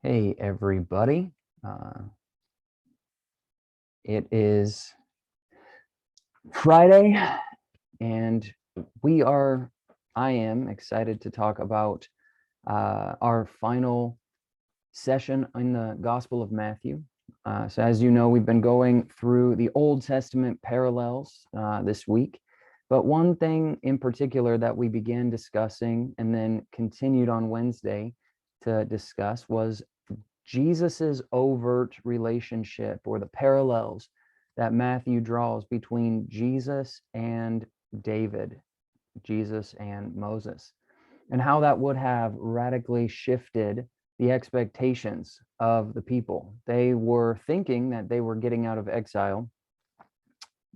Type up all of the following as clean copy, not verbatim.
Hey, everybody. It is Friday, and I am excited to talk about our final session in the Gospel of Matthew. So as you know, we've been going through the Old Testament parallels this week. But one thing in particular that we began discussing and then continued on Wednesday to discuss was Jesus's overt relationship, or the parallels that Matthew draws between Jesus and David, Jesus and Moses, and how that would have radically shifted the expectations of the people. They were thinking that they were getting out of exile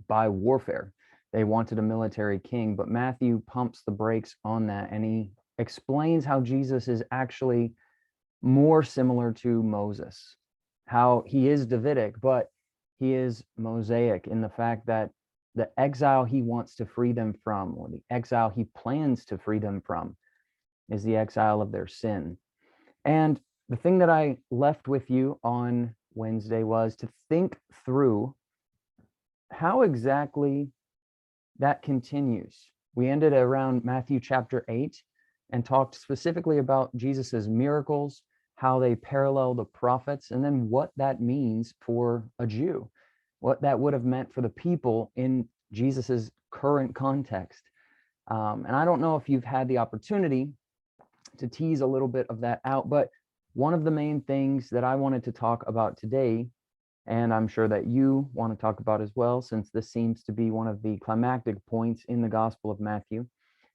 by warfare. They wanted a military king, but Matthew pumps the brakes on that, and he explains how Jesus is actually more similar to Moses, how he is Davidic, but he is Mosaic in the fact that the exile he wants to free them from, or the exile he plans to free them from, is the exile of their sin. And the thing that I left with you on Wednesday was to think through how exactly that continues. We ended around Matthew chapter 8 and talked specifically about Jesus's miracles, how they parallel the prophets, and then what that means for a Jew, what that would have meant for the people in Jesus's current context. And I don't know if you've had the opportunity to tease a little bit of that out, but one of the main things that I wanted to talk about today, and I'm sure that you want to talk about as well, since this seems to be one of the climactic points in the Gospel of Matthew,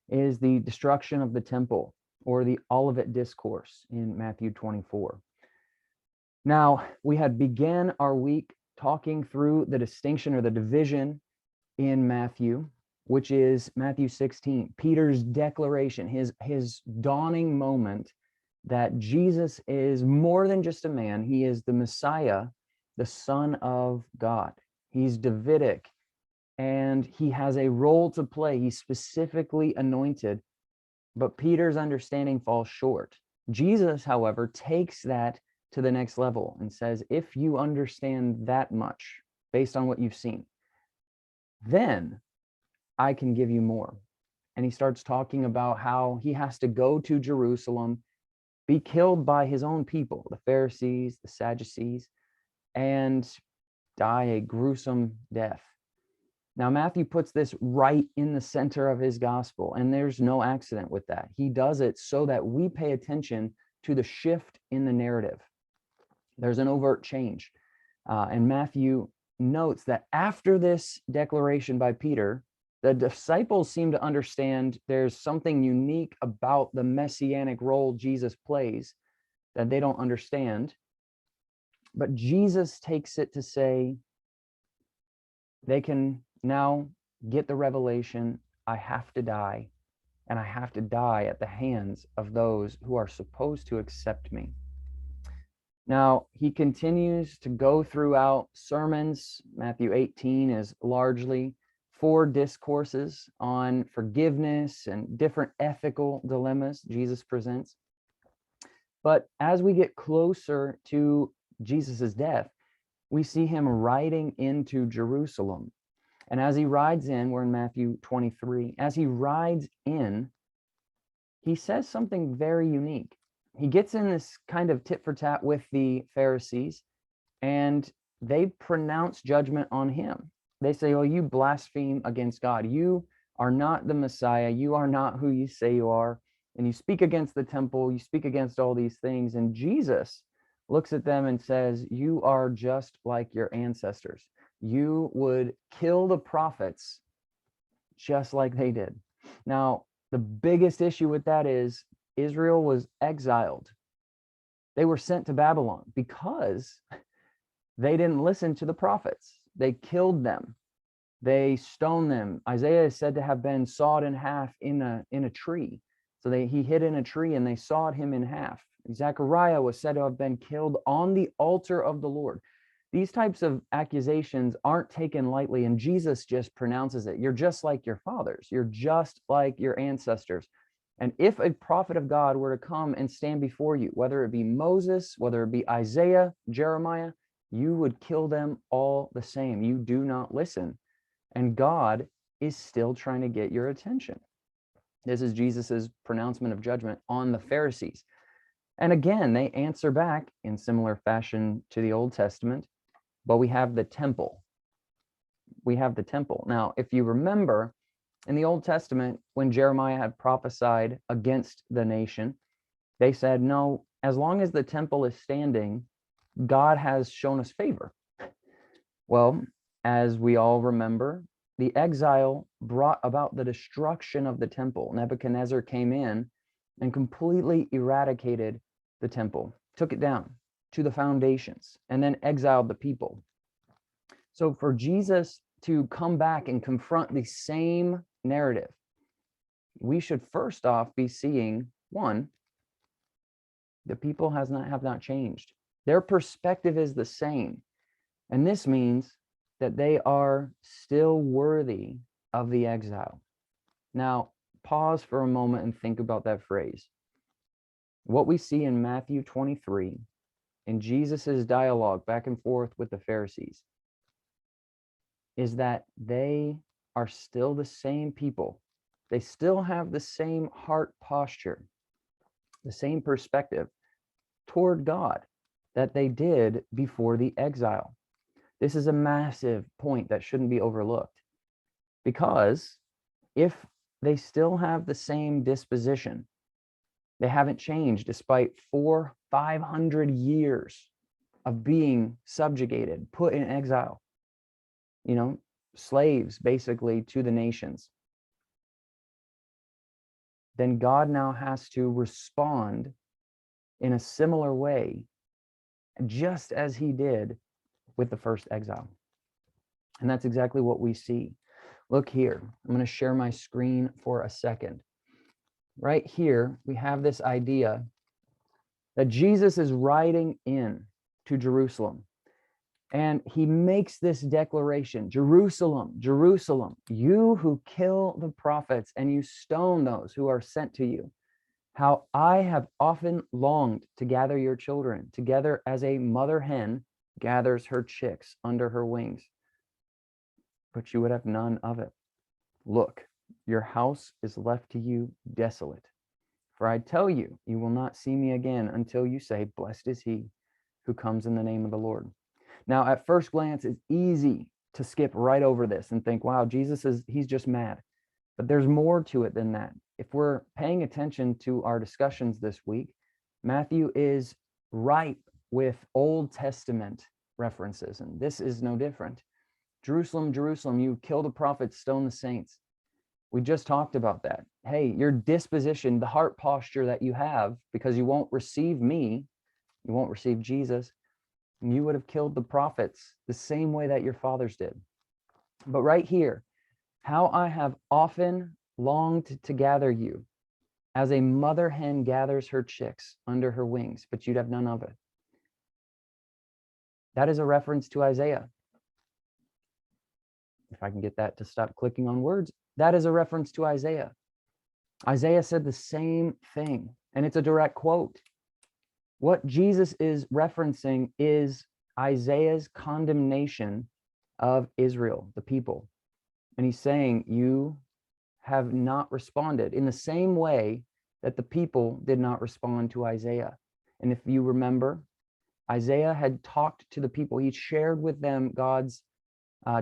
is the destruction of the temple, or the Olivet Discourse in Matthew 24. Now, we had began our week talking through the distinction or the division in Matthew, which is Matthew 16, Peter's declaration, his dawning moment that Jesus is more than just a man. He is the Messiah, the Son of God. He's Davidic, and he has a role to play. He's specifically anointed, but Peter's understanding falls short. Jesus, however, takes that to the next level and says, if you understand that much based on what you've seen, then I can give you more. And he starts talking about how he has to go to Jerusalem, be killed by his own people, the Pharisees, the Sadducees, and die a gruesome death. Now, Matthew puts this right in the center of his gospel, and there's no accident with that. He does it so that we pay attention to the shift in the narrative. There's an overt change. And Matthew notes that after this declaration by Peter, the disciples seem to understand there's something unique about the messianic role Jesus plays that they don't understand. But Jesus takes it to say they can now get the revelation, I have to die, and I have to die at the hands of those who are supposed to accept me. Now, he continues to go throughout sermons. Matthew 18 is largely 4 discourses on forgiveness and different ethical dilemmas Jesus presents. But as we get closer to Jesus's death, we see him riding into Jerusalem. And as he rides in, we're in Matthew 23, as he rides in, he says something very unique. He gets in this kind of tit for tat with the Pharisees, and they pronounce judgment on him. They say, oh, you blaspheme against God. You are not the Messiah. You are not who you say you are. And you speak against the temple. You speak against all these things. And Jesus looks at them and says, you are just like your ancestors. You would kill the prophets just like they did. Now, the biggest issue with that is Israel was exiled. They were sent to Babylon because they didn't listen to the prophets. They killed them. They stoned them. Isaiah is said to have been sawed in half in a tree. So he hid in a tree and they sawed him in half. Zechariah was said to have been killed on the altar of the Lord. These types of accusations aren't taken lightly, and Jesus just pronounces it. You're just like your fathers. You're just like your ancestors. And if a prophet of God were to come and stand before you, whether it be Moses, whether it be Isaiah, Jeremiah, you would kill them all the same. You do not listen. And God is still trying to get your attention. This is Jesus's pronouncement of judgment on the Pharisees. And again, they answer back in similar fashion to the Old Testament, but we have the temple. We have the temple. Now, if you remember, in the Old Testament, when Jeremiah had prophesied against the nation, they said, no, as long as the temple is standing, God has shown us favor. Well, as we all remember, the exile brought about the destruction of the temple. Nebuchadnezzar came in and completely eradicated the temple, took it down to the foundations, and then exiled the people. So for Jesus to come back and confront the same narrative, we should first off be seeing, one, the people have not changed. Their perspective is the same. And this means that they are still worthy of the exile. Now, pause for a moment and think about that phrase. What we see in Matthew 23, in Jesus's dialogue back and forth with the Pharisees, is that they are still the same people. They still have the same heart posture, the same perspective toward God that they did before the exile. This is a massive point that shouldn't be overlooked, because if they still have the same disposition, they haven't changed despite 500 years of being subjugated, put in exile, slaves basically to the nations, then God now has to respond in a similar way, just as he did with the first exile. And that's exactly what we see. Look here, I'm going to share my screen for a second. Right here, we have this idea that Jesus is riding in to Jerusalem. And he makes this declaration, Jerusalem, Jerusalem, you who kill the prophets and you stone those who are sent to you, how I have often longed to gather your children together as a mother hen gathers her chicks under her wings. But you would have none of it. Look, your house is left to you desolate. For I tell you, you will not see me again until you say, blessed is he who comes in the name of the Lord. Now, at first glance, it's easy to skip right over this and think, wow, he's just mad. But there's more to it than that. If we're paying attention to our discussions this week, Matthew is ripe with Old Testament references, and this is no different. Jerusalem, Jerusalem, you kill the prophets, stone the saints. We just talked about that. Hey, your disposition, the heart posture that you have, because you won't receive me, you won't receive Jesus, you would have killed the prophets the same way that your fathers did. But right here, how I have often longed to gather you as a mother hen gathers her chicks under her wings, but you'd have none of it. That is a reference to Isaiah. If I can get that to stop clicking on words, that is a reference to Isaiah. Isaiah said the same thing, and it's a direct quote. What Jesus is referencing is Isaiah's condemnation of Israel, the people. And he's saying, you have not responded in the same way that the people did not respond to Isaiah. And if you remember, Isaiah had talked to the people. He shared with them God's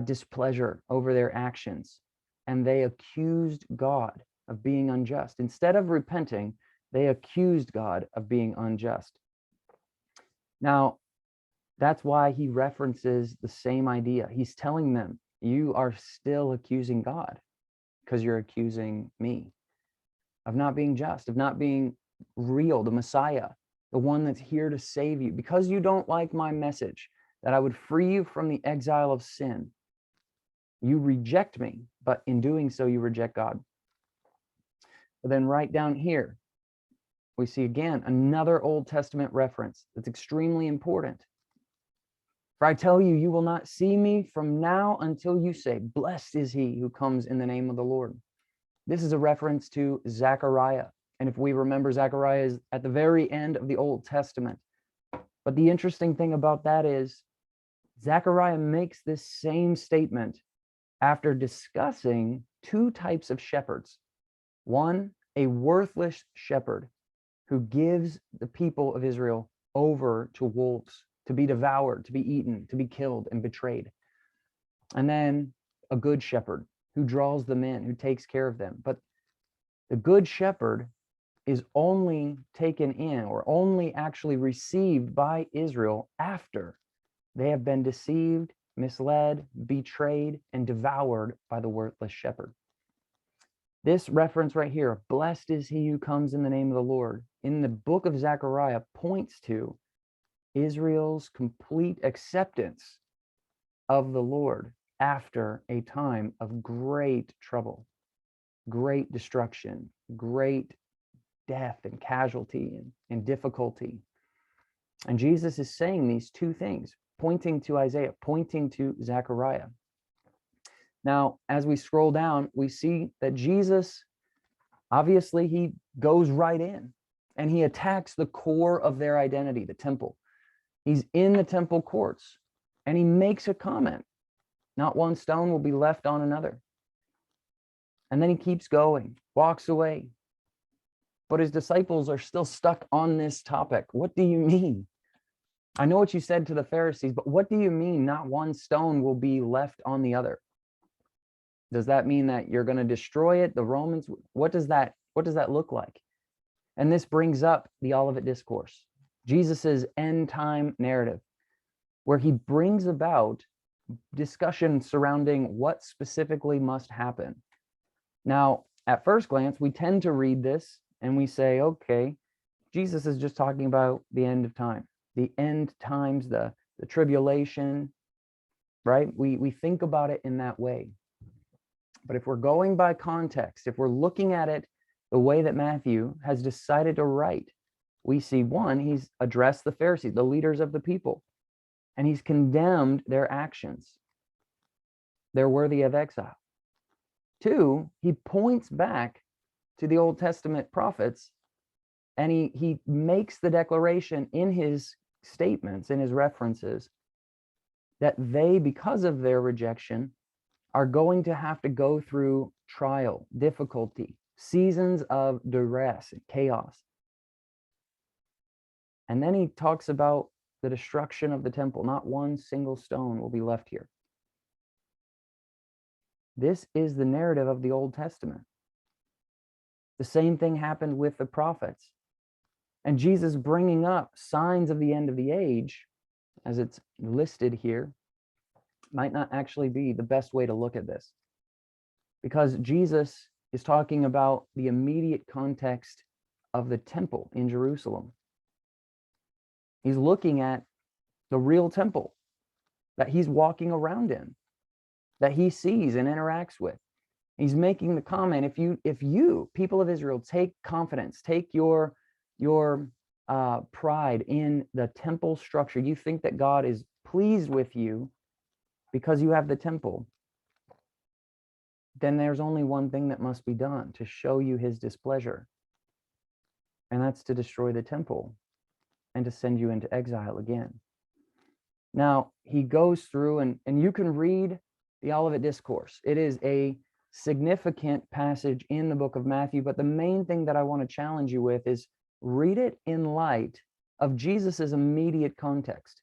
displeasure over their actions. And they accused God of being unjust. Instead of repenting, they accused God of being unjust. Now, that's why he references the same idea. He's telling them, you are still accusing God because you're accusing me of not being just, of not being real, the Messiah, the one that's here to save you. Because you don't like my message that I would free you from the exile of sin, you reject me, but in doing so, you reject God. But then right down here, we see again another Old Testament reference that's extremely important. For I tell you, you will not see me from now until you say, blessed is he who comes in the name of the Lord. This is a reference to Zechariah, And if we remember, Zechariah is at the very end of the Old Testament. But the interesting thing about that is Zechariah makes this same statement after discussing two types of shepherds. One, a worthless shepherd who gives the people of Israel over to wolves, to be devoured, to be eaten, to be killed and betrayed. And then a good shepherd who draws them in, who takes care of them. But the good shepherd is only taken in or only actually received by Israel after they have been deceived, misled, betrayed, and devoured by the worthless shepherd. This reference right here, blessed is he who comes in the name of the Lord, in the book of Zechariah points to Israel's complete acceptance of the Lord after a time of great trouble, great destruction, great death and casualty and difficulty. And Jesus is saying these two things, pointing to Isaiah, pointing to Zechariah. Now, as we scroll down, we see that Jesus, obviously, he goes right in and he attacks the core of their identity, the temple. He's in the temple courts and he makes a comment. Not one stone will be left on another. And then he keeps going, walks away. But his disciples are still stuck on this topic. What do you mean? I know what you said to the Pharisees, but what do you mean not one stone will be left on the other? Does that mean that you're going to destroy it? The Romans, what does that look like? And this brings up the Olivet Discourse, Jesus's end time narrative, where he brings about discussion surrounding what specifically must happen. Now, at first glance, we tend to read this and we say, okay, Jesus is just talking about the end of time, the end times, the tribulation, right? We think about it in that way. But if we're going by context, if we're looking at it the way that Matthew has decided to write, we see one, he's addressed the Pharisees, the leaders of the people, and he's condemned their actions. They're worthy of exile. Two, he points back to the Old Testament prophets, and he makes the declaration in his statements, in his references, that they, because of their rejection, are going to have to go through trial, difficulty, seasons of duress and chaos. And then he talks about the destruction of the temple. Not one single stone will be left here. This is the narrative of the Old Testament. The same thing happened with the prophets. And Jesus bringing up signs of the end of the age, as it's listed here, might not actually be the best way to look at this, because Jesus is talking about the immediate context of the temple in Jerusalem. He's looking at the real temple that he's walking around in, that he sees and interacts with. He's making the comment, if you people of Israel, take confidence, take your pride in the temple structure, you think that God is pleased with you because you have the temple, then there's only one thing that must be done to show you his displeasure, and that's to destroy the temple and to send you into exile again. Now, he goes through, and you can read the Olivet Discourse. It is a significant passage in the book of Matthew, but the main thing that I want to challenge you with is read it in light of Jesus's immediate context.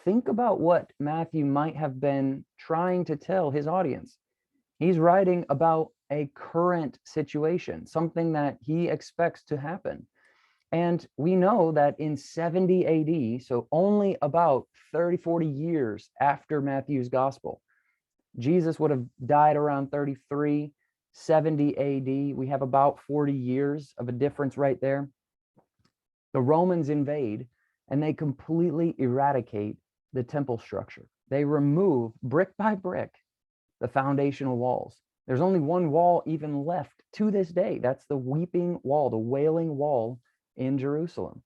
Think about what Matthew might have been trying to tell his audience. He's writing about a current situation, something that he expects to happen. And we know that in 70 AD, so only about 30, 40 years after Matthew's gospel, Jesus would have died around 33, 70 AD. We have about 40 years of a difference right there. The Romans invade and they completely eradicate the temple structure. They remove brick by brick the foundational walls. There's only one wall even left to this day. That's the weeping wall, the wailing wall in Jerusalem.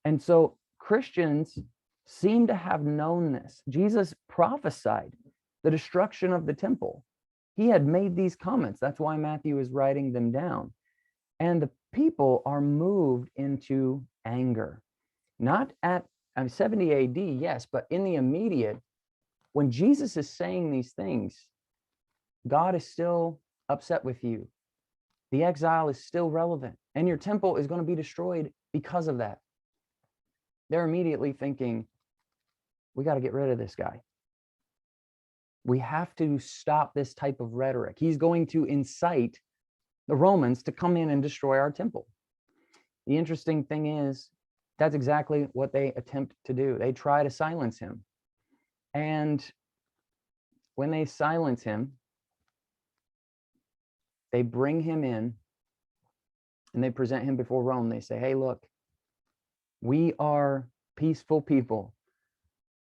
And so Christians seem to have known this. Jesus prophesied the destruction of the temple. He had made these comments. That's why Matthew is writing them down. And the people are moved into anger, not at 70 AD, yes, but in the immediate, when Jesus is saying these things, God is still upset with you. The exile is still relevant, and your temple is going to be destroyed because of that. They're immediately thinking, we got to get rid of this guy. We have to stop this type of rhetoric. He's going to incite the Romans to come in and destroy our temple. The interesting thing is, that's exactly what they attempt to do. They try to silence him. And when they silence him, they bring him in and they present him before Rome. They say, hey, look, we are peaceful people.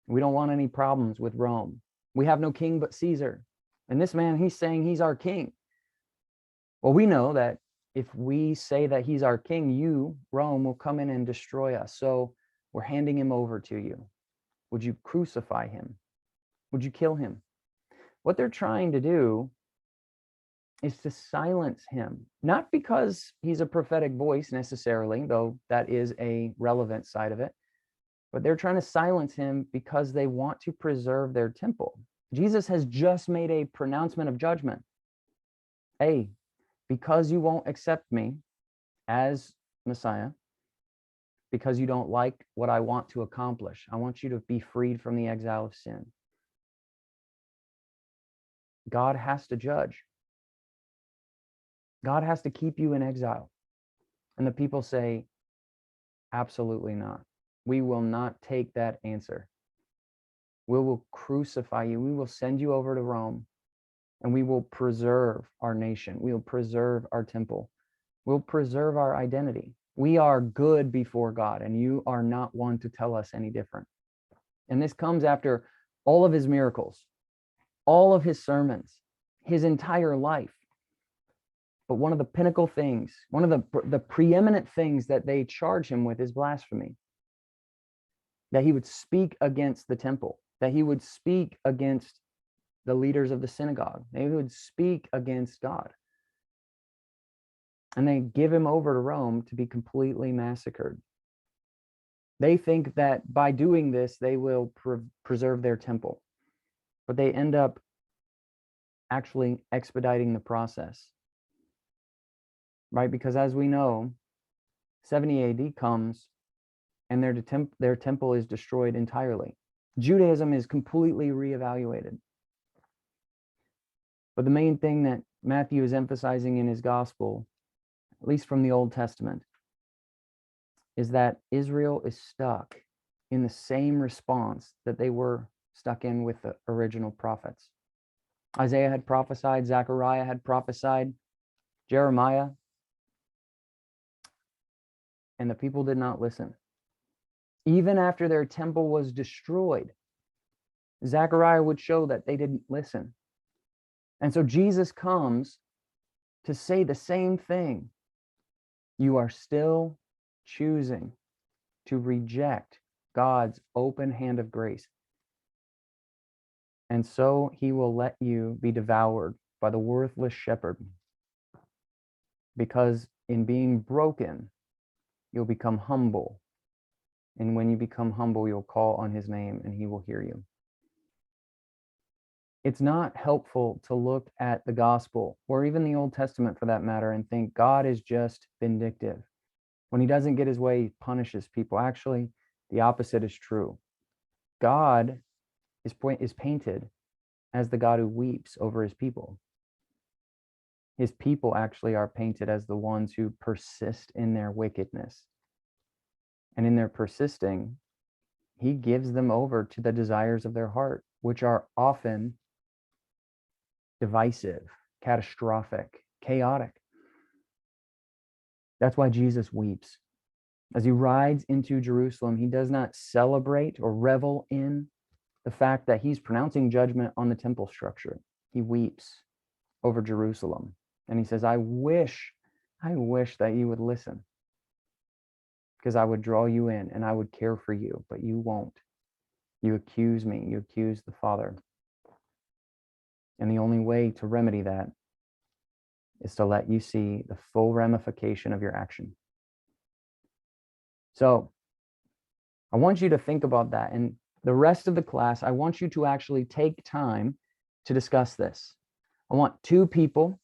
We don't want any problems with Rome. We have no king but Caesar. And this man, he's saying he's our king. Well, we know that if we say that he's our king, you, Rome, will come in and destroy us. So we're handing him over to you. Would you crucify him? Would you kill him? What they're trying to do is to silence him, not because he's a prophetic voice necessarily, though that is a relevant side of it, but they're trying to silence him because they want to preserve their temple. Jesus has just made a pronouncement of judgment. Hey, because you won't accept me as Messiah, because you don't like what I want to accomplish, I want you to be freed from the exile of sin. God has to judge. God has to keep you in exile. And the people say, absolutely not. We will not take that answer. We will crucify you. We will send you over to Rome, and we will preserve our nation. We will preserve our temple. We'll preserve our identity. We are good before God, and you are not one to tell us any different. And this comes after all of his miracles, all of his sermons, his entire life. But one of the pinnacle things, one of the preeminent things that they charge him with is blasphemy. That he would speak against the temple, that he would speak against the leaders of the synagogue, that he would speak against God. And they give him over to Rome to be completely massacred. They think that by doing this, they will preserve their temple. But they end up actually expediting the process. Right? Because as we know, 70 AD comes and their temple is destroyed entirely. Judaism is completely reevaluated. But the main thing that Matthew is emphasizing in his gospel, at least from the Old Testament, is that Israel is stuck in the same response that they were stuck in with the original prophets. Isaiah had prophesied, Zechariah had prophesied, Jeremiah, and the people did not listen. Even after their temple was destroyed, Zechariah would show that they didn't listen. And so Jesus comes to say the same thing. You are still choosing to reject God's open hand of grace. And so he will let you be devoured by the worthless shepherd. Because in being broken, you'll become humble. And when you become humble, you'll call on his name and he will hear you. It's not helpful to look at the gospel or even the Old Testament for that matter and think God is just vindictive. When he doesn't get his way, he punishes people. Actually, the opposite is true. God is painted as the God who weeps over his people. His people actually are painted as the ones who persist in their wickedness. And in their persisting, he gives them over to the desires of their heart, which are often divisive, catastrophic, chaotic. That's why Jesus weeps. As he rides into Jerusalem, he does not celebrate or revel in the fact that he's pronouncing judgment on the temple structure. He weeps over Jerusalem. And he says, I wish that you would listen, because I would draw you in and I would care for you, but you won't. You accuse me, you accuse the Father. And the only way to remedy that is to let you see the full ramification of your action. So I want you to think about that. And the rest of the class, I want you to actually take time to discuss this. I want 2 people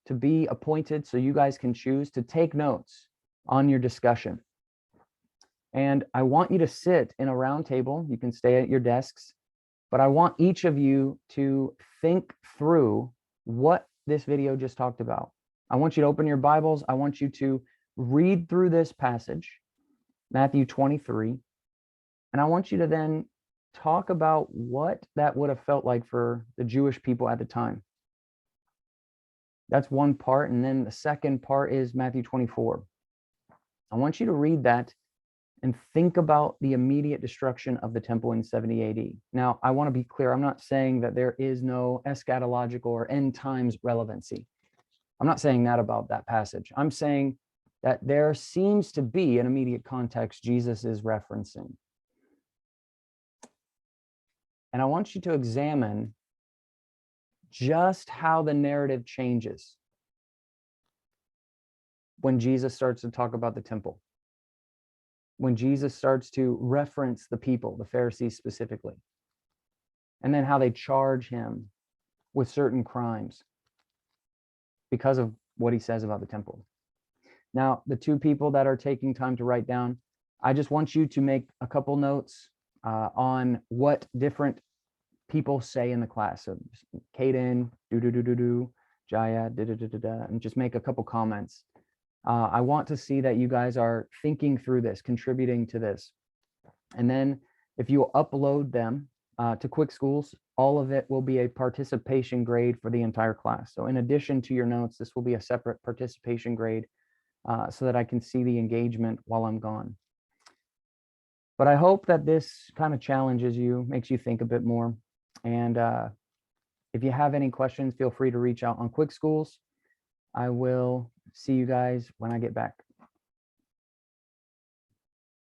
to be appointed so you guys can choose to take notes on your discussion. And I want you to sit in a round table. You can stay at your desks, but I want each of you to think through what this video just talked about. I want you to open your Bibles. I want you to read through this passage, Matthew 23, and I want you to then talk about what that would have felt like for the Jewish people at the time. That's one part. And then the second part is Matthew 24. I want you to read that and think about the immediate destruction of the temple in 70 AD. Now, I want to be clear. I'm not saying that there is no eschatological or end times relevancy. I'm not saying that about that passage. I'm saying that there seems to be an immediate context Jesus is referencing. And I want you to examine just how the narrative changes when Jesus starts to talk about the temple, when Jesus starts to reference the people, the Pharisees specifically, and then how they charge him with certain crimes because of what he says about the temple. Now, the 2 people that are taking time to write down, I just want you to make a couple notes on what different people say in the class. So Caden, Jaya, and just make a couple comments. I want to see that you guys are thinking through this, contributing to this. And then if you upload them to Quick Schools, all of it will be a participation grade for the entire class. So in addition to your notes, this will be a separate participation grade so that I can see the engagement while I'm gone. But I hope that this kind of challenges you, makes you think a bit more. And if you have any questions, feel free to reach out on Quick Schools. I will see you guys when I get back.